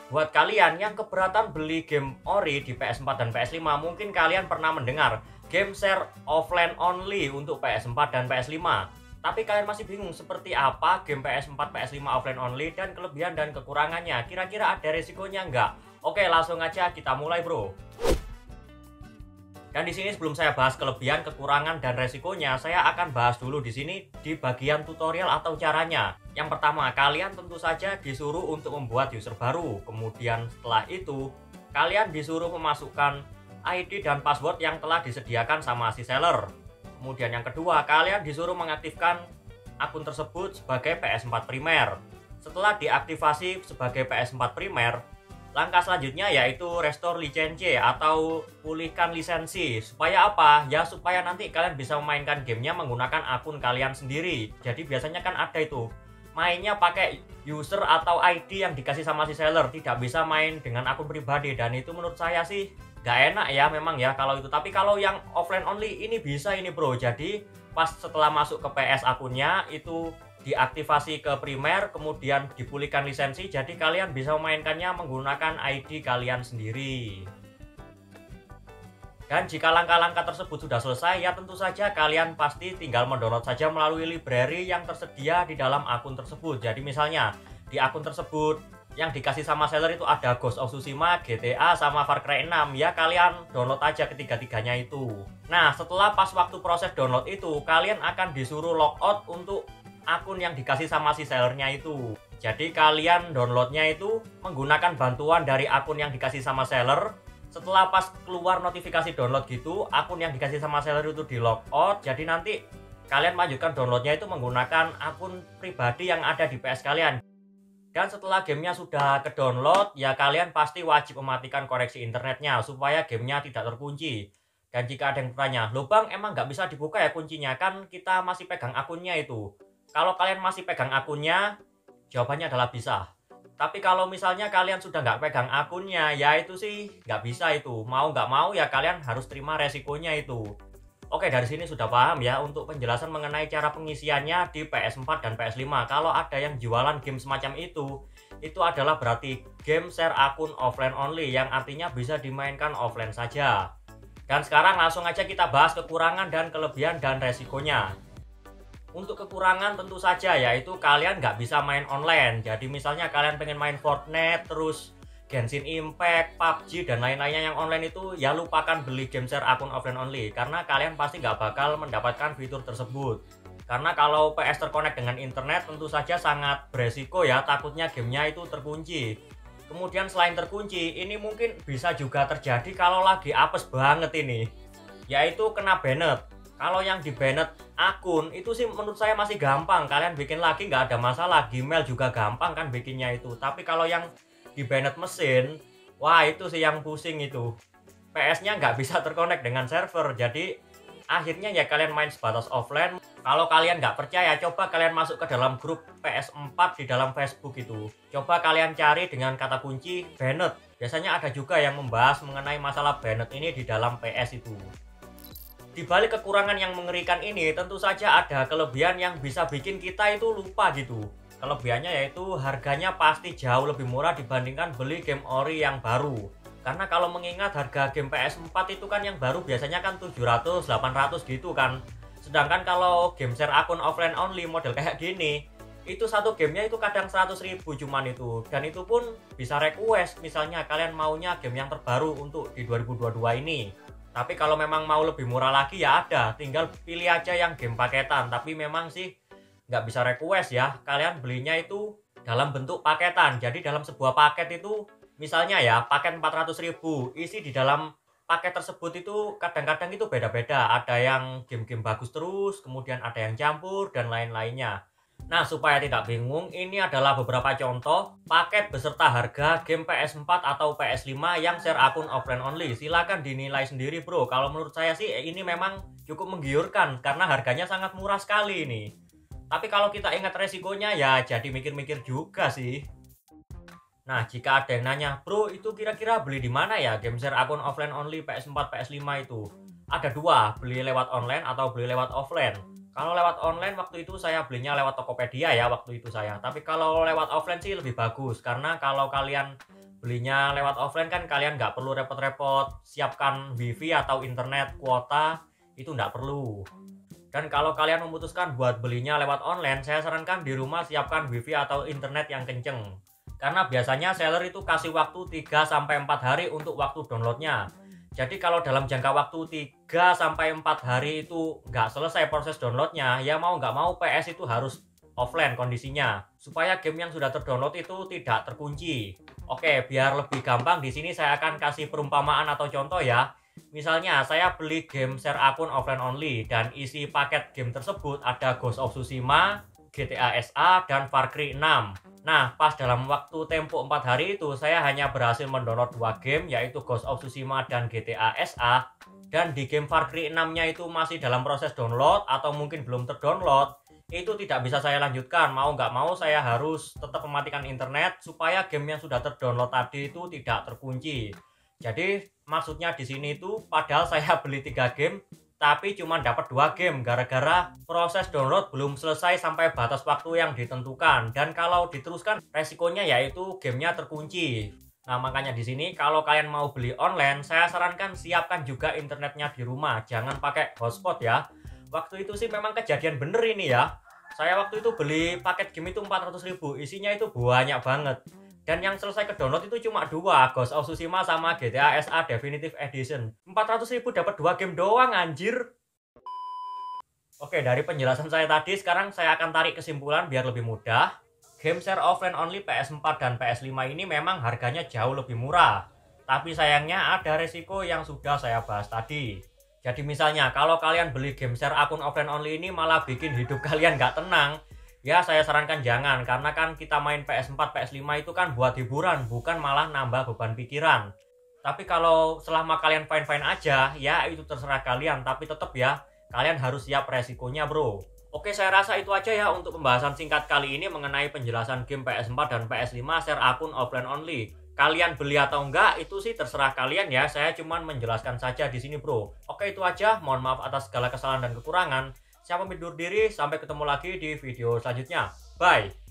Buat kalian yang keberatan beli game ori di PS4 dan PS5, mungkin kalian pernah mendengar game share offline only untuk PS4 dan PS5. Tapi kalian masih bingung seperti apa game PS4, PS5 offline only dan kelebihan dan kekurangannya. Kira-kira ada resikonya nggak? Oke, langsung aja kita mulai, bro. Dan di sini sebelum saya bahas kelebihan, kekurangan dan resikonya, saya akan bahas dulu di sini di bagian tutorial atau caranya. Yang pertama, kalian tentu saja disuruh untuk membuat user baru. Kemudian setelah itu, kalian disuruh memasukkan ID dan password yang telah disediakan sama si seller. Kemudian yang kedua, kalian disuruh mengaktifkan akun tersebut sebagai PS4 primer. Setelah diaktifasi sebagai PS4 primer, langkah selanjutnya yaitu restore license atau pulihkan lisensi. Supaya apa? Ya supaya nanti kalian bisa memainkan gamenya menggunakan akun kalian sendiri. Jadi biasanya kan ada itu, mainnya pakai user atau ID yang dikasih sama si seller, tidak bisa main dengan akun pribadi. Dan itu menurut saya sih gak enak ya memang ya kalau itu. Tapi kalau yang offline only ini bisa ini bro. Jadi pas setelah masuk ke PS akunnya itu diaktifasi ke primer, kemudian dipulihkan lisensi, jadi kalian bisa memainkannya menggunakan ID kalian sendiri. Dan jika langkah-langkah tersebut sudah selesai, ya tentu saja kalian pasti tinggal mendownload saja melalui library yang tersedia di dalam akun tersebut. Jadi misalnya di akun tersebut yang dikasih sama seller itu ada Ghost of Tsushima, GTA, sama Far Cry 6. Ya kalian download aja ketiga-tiganya itu. Nah setelah pas waktu proses download itu, kalian akan disuruh logout untuk akun yang dikasih sama si sellernya itu. Jadi kalian downloadnya itu menggunakan bantuan dari akun yang dikasih sama seller. Setelah pas keluar notifikasi download gitu, akun yang dikasih sama seller itu di logout. Jadi nanti kalian lanjutkan downloadnya itu menggunakan akun pribadi yang ada di PS kalian. Dan setelah gamenya sudah ke download, ya kalian pasti wajib mematikan koneksi internetnya supaya gamenya tidak terkunci. Dan jika ada yang bertanya, loh bang emang nggak bisa dibuka ya kuncinya, kan kita masih pegang akunnya itu. Kalau kalian masih pegang akunnya, jawabannya adalah bisa. Tapi kalau misalnya kalian sudah nggak pegang akunnya, ya itu sih nggak bisa itu. Mau nggak mau ya kalian harus terima resikonya itu. Oke, dari sini sudah paham ya untuk penjelasan mengenai cara pengisiannya di PS4 dan PS5. Kalau ada yang jualan game semacam itu adalah berarti game share akun offline only, yang artinya bisa dimainkan offline saja. Dan sekarang langsung aja kita bahas kekurangan dan kelebihan dan resikonya. Untuk kekurangan tentu saja yaitu kalian nggak bisa main online. Jadi misalnya kalian pengen main Fortnite, terus Genshin Impact, PUBG, dan lain-lainnya yang online itu, ya lupakan beli game share akun offline only. Karena kalian pasti nggak bakal mendapatkan fitur tersebut. Karena kalau PS terkonek dengan internet tentu saja sangat beresiko ya, takutnya gamenya itu terkunci. Kemudian selain terkunci, ini mungkin bisa juga terjadi kalau lagi apes banget ini, yaitu kena banned. Kalau yang di banned akun itu sih menurut saya masih gampang, kalian bikin lagi nggak ada masalah, Gmail juga gampang kan bikinnya itu. Tapi kalau yang di banned mesin, wah itu sih yang pusing itu, PS-nya nggak bisa terkonek dengan server. Jadi akhirnya ya kalian main sebatas offline. Kalau kalian nggak percaya, coba kalian masuk ke dalam grup PS4 di dalam Facebook itu. Coba kalian cari dengan kata kunci banned. Biasanya ada juga yang membahas mengenai masalah banned ini di dalam PS itu. Di balik kekurangan yang mengerikan ini, tentu saja ada kelebihan yang bisa bikin kita itu lupa gitu. Kelebihannya yaitu harganya pasti jauh lebih murah dibandingkan beli game ori yang baru. Karena kalau mengingat harga game PS4 itu kan yang baru biasanya kan 700, 800 gitu kan. Sedangkan kalau game share akun offline only model kayak gini, itu satu gamenya itu kadang 100.000 cuman itu. Dan itu pun bisa request, misalnya kalian maunya game yang terbaru untuk di 2022 ini. Tapi kalau memang mau lebih murah lagi ya ada, tinggal pilih aja yang game paketan. Tapi memang sih nggak bisa request ya, kalian belinya itu dalam bentuk paketan. Jadi dalam sebuah paket itu, misalnya ya paket 400.000, isi di dalam paket tersebut itu kadang-kadang itu beda-beda. Ada yang game-game bagus terus, kemudian ada yang campur dan lain-lainnya. Nah, supaya tidak bingung, ini adalah beberapa contoh paket beserta harga game PS4 atau PS5 yang share akun offline only. Silahkan dinilai sendiri bro. Kalau menurut saya sih ini memang cukup menggiurkan karena harganya sangat murah sekali ini. Tapi kalau kita ingat resikonya ya jadi mikir-mikir juga sih. Nah, jika ada yang nanya, bro itu kira-kira beli di mana ya game share akun offline only PS4, PS5 itu? Ada dua, beli lewat online atau beli lewat offline. Kalau lewat online waktu itu saya belinya lewat Tokopedia ya waktu itu saya. Tapi kalau lewat offline sih lebih bagus, karena kalau kalian belinya lewat offline kan kalian nggak perlu repot-repot siapkan wifi atau internet kuota, itu nggak perlu. Dan kalau kalian memutuskan buat belinya lewat online, saya sarankan di rumah siapkan wifi atau internet yang kenceng. Karena biasanya seller itu kasih waktu 3-4 hari untuk waktu downloadnya. Jadi kalau dalam jangka waktu 3-4 hari itu nggak selesai proses downloadnya, ya mau nggak mau PS itu harus offline kondisinya. Supaya game yang sudah terdownload itu tidak terkunci. Oke, biar lebih gampang di sini saya akan kasih perumpamaan atau contoh ya. Misalnya saya beli game share akun offline only dan isi paket game tersebut ada Ghost of Tsushima, GTA SA, dan Far Cry 6. Nah, pas dalam waktu tempo 4 hari itu saya hanya berhasil mendownload 2 game yaitu Ghost of Tsushima dan GTA SA. Dan di game Far Cry 6-nya itu masih dalam proses download atau mungkin belum terdownload. Itu tidak bisa saya lanjutkan, mau nggak mau saya harus tetap mematikan internet supaya game yang sudah terdownload tadi itu tidak terkunci. Jadi maksudnya di sini itu padahal saya beli 3 game tapi cuma dapat 2 game gara-gara proses download belum selesai sampai batas waktu yang ditentukan, dan kalau diteruskan resikonya yaitu gamenya terkunci. Nah, makanya di sini kalau kalian mau beli online, saya sarankan siapkan juga internetnya di rumah, jangan pakai hotspot ya. Waktu itu sih memang kejadian bener ini ya. Saya waktu itu beli paket game itu 400.000, isinya itu banyak banget. Dan yang selesai ke download itu cuma 2, Ghost of Tsushima sama GTA SA Definitive Edition. 400.000 dapat 2 game doang anjir. Oke, dari penjelasan saya tadi sekarang saya akan tarik kesimpulan biar lebih mudah. Game share offline only PS4 dan PS5 ini memang harganya jauh lebih murah. Tapi sayangnya ada resiko yang sudah saya bahas tadi. Jadi misalnya kalau kalian beli game share akun offline only ini malah bikin hidup kalian nggak tenang, ya saya sarankan jangan, karena kan kita main PS4, PS5 itu kan buat hiburan, bukan malah nambah beban pikiran. Tapi kalau selama kalian fine-fine aja, ya itu terserah kalian, tapi tetap ya, kalian harus siap resikonya bro. Oke, saya rasa itu aja ya untuk pembahasan singkat kali ini mengenai penjelasan game PS4 dan PS5 share akun offline only. Kalian beli atau enggak itu sih terserah kalian ya, saya cuman menjelaskan saja di sini bro. Oke, itu aja, mohon maaf atas segala kesalahan dan kekurangan. Saya pamit undur diri, sampai ketemu lagi di video selanjutnya. Bye!